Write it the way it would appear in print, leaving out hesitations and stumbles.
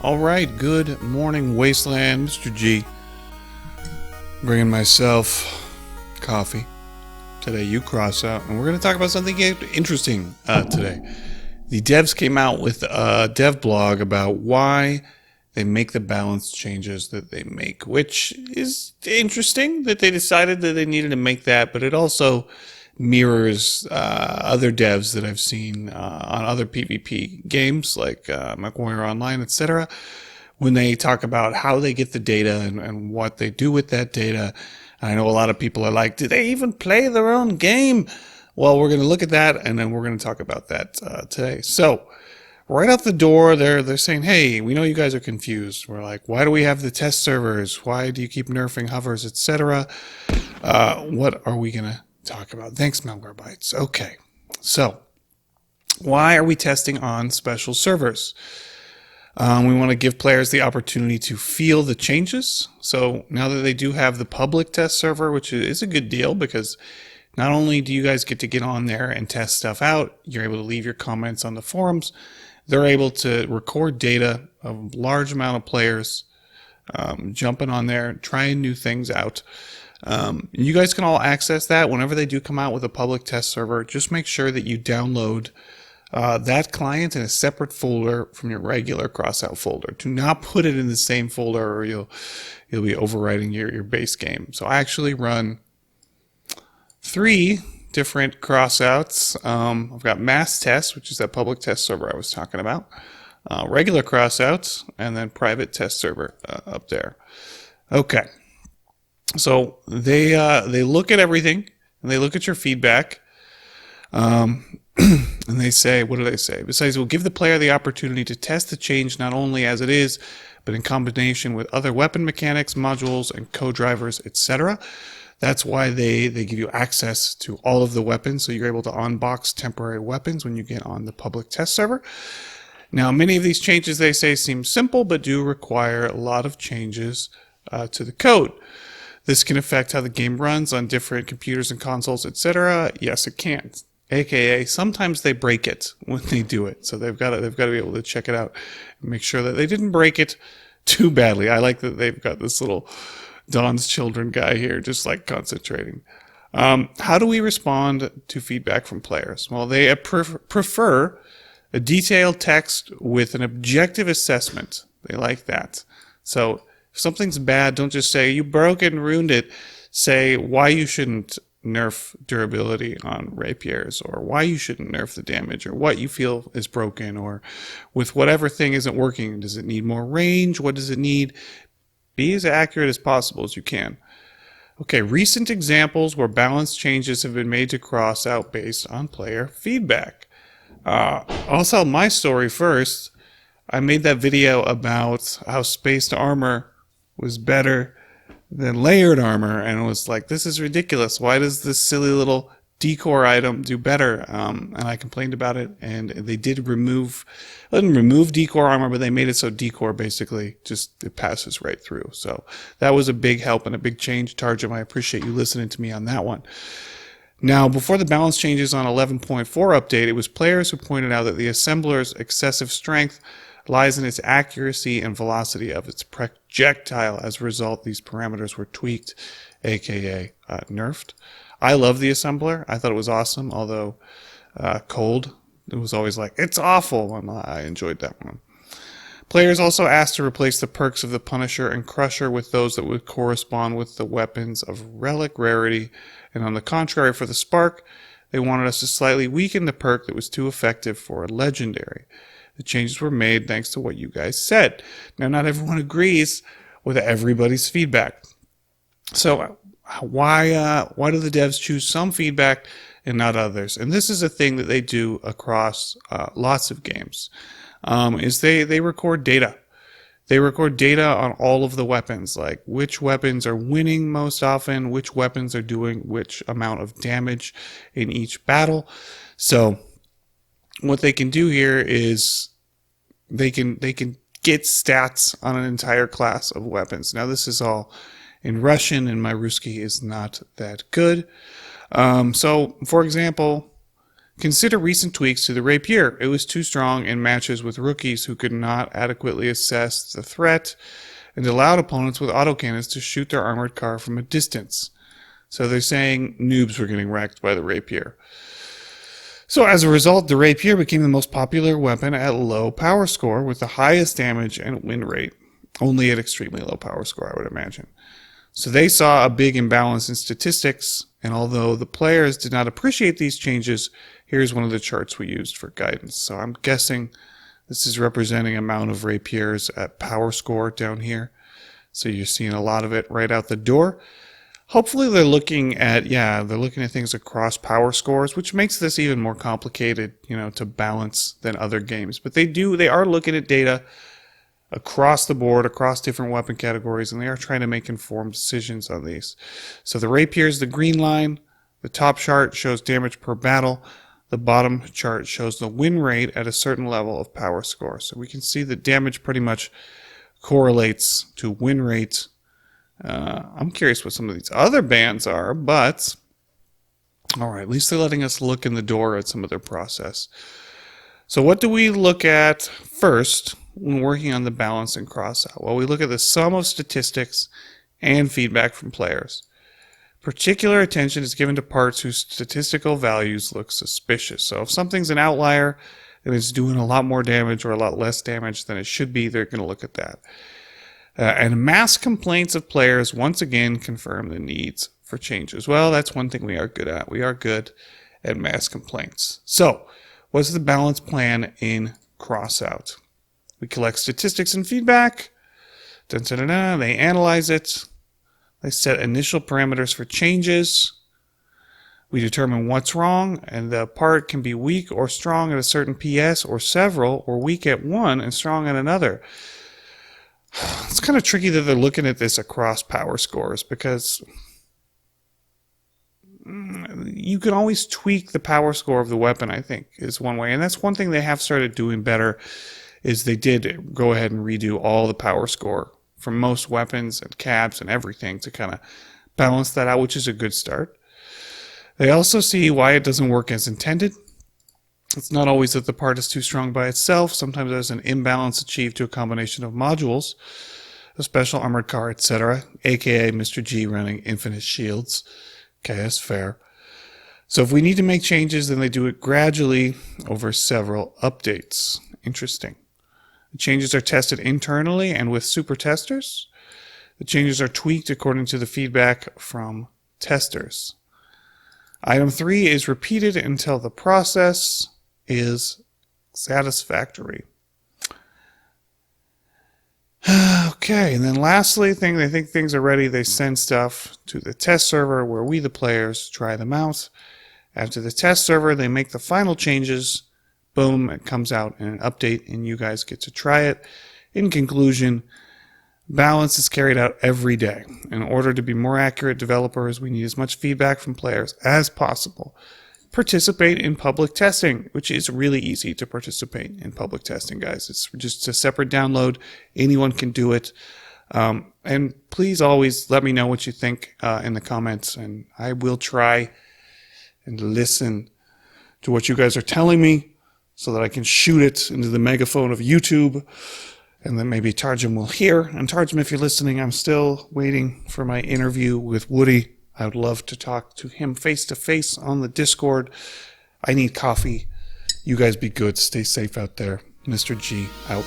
Alright, good morning, Wasteland. Mr. G. Bringing myself coffee. Today, you Crossout. And we're going to talk about something interesting today. The devs came out with a dev blog about why they make the balance changes that they make, which is interesting that they decided that they needed to make that, but it also mirrors other devs that I've seen on other PvP games like MechWarrior Online, etc. When they talk about how they get the data and what they do with that data. And I know a lot of people are like, do they even play their own game? Well, we're going to look at that, and then we're going to talk about that today. So, right out the door, they're saying, hey, we know you guys are confused. We're like, why do we have the test servers? Why do you keep nerfing hovers, etc.? What are we going to talk about? Thanks, Malware Bytes. Okay, so why are we testing on special servers? We want to give players the opportunity to feel the changes. So now that they do have the public test server, which is a good deal because not only do you guys get to get on there and test stuff out, you're able to leave your comments on the forums. They're able to record data of a large amount of players jumping on there, trying new things out. You guys can all access that whenever they do come out with a public test server. Just make sure that you download that client in a separate folder from your regular Crossout folder. Do not put it in the same folder or you'll be overwriting your base game. So I actually run 3 different Crossouts. I've got mass test, which is that public test server I was talking about, regular Crossouts, and then private test server up there. Okay. So they look at everything and they look at your feedback, and they say, what do they say? Besides, we'll give the player the opportunity to test the change not only as it is, but in combination with other weapon mechanics, modules, and co-drivers, etc. That's why they give you access to all of the weapons, so you're able to unbox temporary weapons when you get on the public test server. Now, many of these changes, they say, seem simple, but do require a lot of changes to the code. This can affect how the game runs on different computers and consoles, etc. Yes, it can. AKA, sometimes they break it when they do it. So they've got to be able to check it out and make sure that they didn't break it too badly. I like that they've got this little Don's Children guy here, just like concentrating. How do we respond to feedback from players? Well, they prefer a detailed text with an objective assessment. They like that. So if something's bad, don't just say, you broke it and ruined it. Say why you shouldn't nerf durability on rapiers, or why you shouldn't nerf the damage, or what you feel is broken, or with whatever thing isn't working. Does it need more range? What does it need? Be as accurate as possible as you can. Okay, recent examples where balance changes have been made to Crossout based on player feedback. I'll tell my story first. I made that video about how spaced armor was better than layered armor, and it was like, this is ridiculous. Why does this silly little decor item do better? And I complained about it, and they didn't remove decor armor, but they made it so decor basically just it passes right through. So that was a big help and a big change. Tarjum, I appreciate you listening to me on that one. Now, before the balance changes on 11.4 update, it was players who pointed out that the assembler's excessive strength lies in its accuracy and velocity of its projectile. As a result, these parameters were tweaked, aka nerfed. I love the assembler. I thought it was awesome, although cold. It was always like, it's awful, and I enjoyed that one. Players also asked to replace the perks of the Punisher and Crusher with those that would correspond with the weapons of relic rarity, and on the contrary, for the Spark, they wanted us to slightly weaken the perk that was too effective for a legendary. The changes were made thanks to what you guys said. Now, not everyone agrees with everybody's feedback. So why do the devs choose some feedback and not others? And this is a thing that they do across lots of games, is they record data. They record data on all of the weapons, like which weapons are winning most often, which weapons are doing which amount of damage in each battle. So what they can do here is they can get stats on an entire class of weapons. Now this is all in Russian, and my Ruski is not that good. So, for example, Consider recent tweaks to the rapier. It was too strong in matches with rookies who could not adequately assess the threat and allowed opponents with autocannons to shoot their armored car from a distance. So they're saying noobs were getting wrecked by the rapier. So as a result, the rapier became the most popular weapon at low power score with the highest damage and win rate. Only at extremely low power score, I would imagine. So they saw a big imbalance in statistics, and although the players did not appreciate these changes, here's one of the charts we used for guidance. So I'm guessing this is representing amount of rapiers at power score down here. So you're seeing a lot of it right out the door. Hopefully they're looking at things across power scores, which makes this even more complicated, to balance than other games. But they are looking at data across the board, across different weapon categories, and they are trying to make informed decisions on these. So the rapier is the green line. The top chart shows damage per battle. The bottom chart shows the win rate at a certain level of power score. So we can see that damage pretty much correlates to win rate. I'm curious what some of these other bands are, but all right, at least they're letting us look in the door at some of their process. So what do we look at first when working on the balance in Crossout? Well, we look at the sum of statistics and feedback from players. Particular attention is given to parts whose statistical values look suspicious. So if something's an outlier and it's doing a lot more damage or a lot less damage than it should be, they're going to look at that. And mass complaints of players once again confirm the needs for changes. Well, that's one thing we are good at. We are good at mass complaints. So what's the balance plan in Crossout? We collect statistics and feedback. They analyze it. They set initial parameters for changes. We determine what's wrong, and the part can be weak or strong at a certain PS, or several, or weak at one and strong at another. It's kind of tricky that they're looking at this across power scores, because you can always tweak the power score of the weapon, I think, is one way. And that's one thing they have started doing better, is they did go ahead and redo all the power score from most weapons and cabs and everything to kind of balance that out, which is a good start. They also see why it doesn't work as intended. It's not always that the part is too strong by itself. Sometimes there's an imbalance achieved to a combination of modules, a special armored car, etc., aka Mr. G running infinite shields. Okay, that's fair. So if we need to make changes, then they do it gradually over several updates. Interesting. The changes are tested internally and with super testers. The changes are tweaked according to the feedback from testers. Item 3 is repeated until the process is satisfactory. Okay, and then lastly, they think things are ready. They send stuff to the test server where we, the players, try them out. After the test server, they make the final changes. Boom, it comes out in an update, and you guys get to try it. In conclusion, balance is carried out every day. In order to be more accurate developers, we need as much feedback from players as possible. Participate in public testing, which is really easy to participate in public testing, guys. It's just a separate download. Anyone can do it. And please always let me know what you think in the comments, and I will try and listen to what you guys are telling me so that I can shoot it into the megaphone of YouTube, and then maybe Tarjum will hear. And Tarjum, if you're listening, I'm still waiting for my interview with Woody. I would love to talk to him face-to-face on the Discord. I need coffee. You guys be good. Stay safe out there. Mr. G out.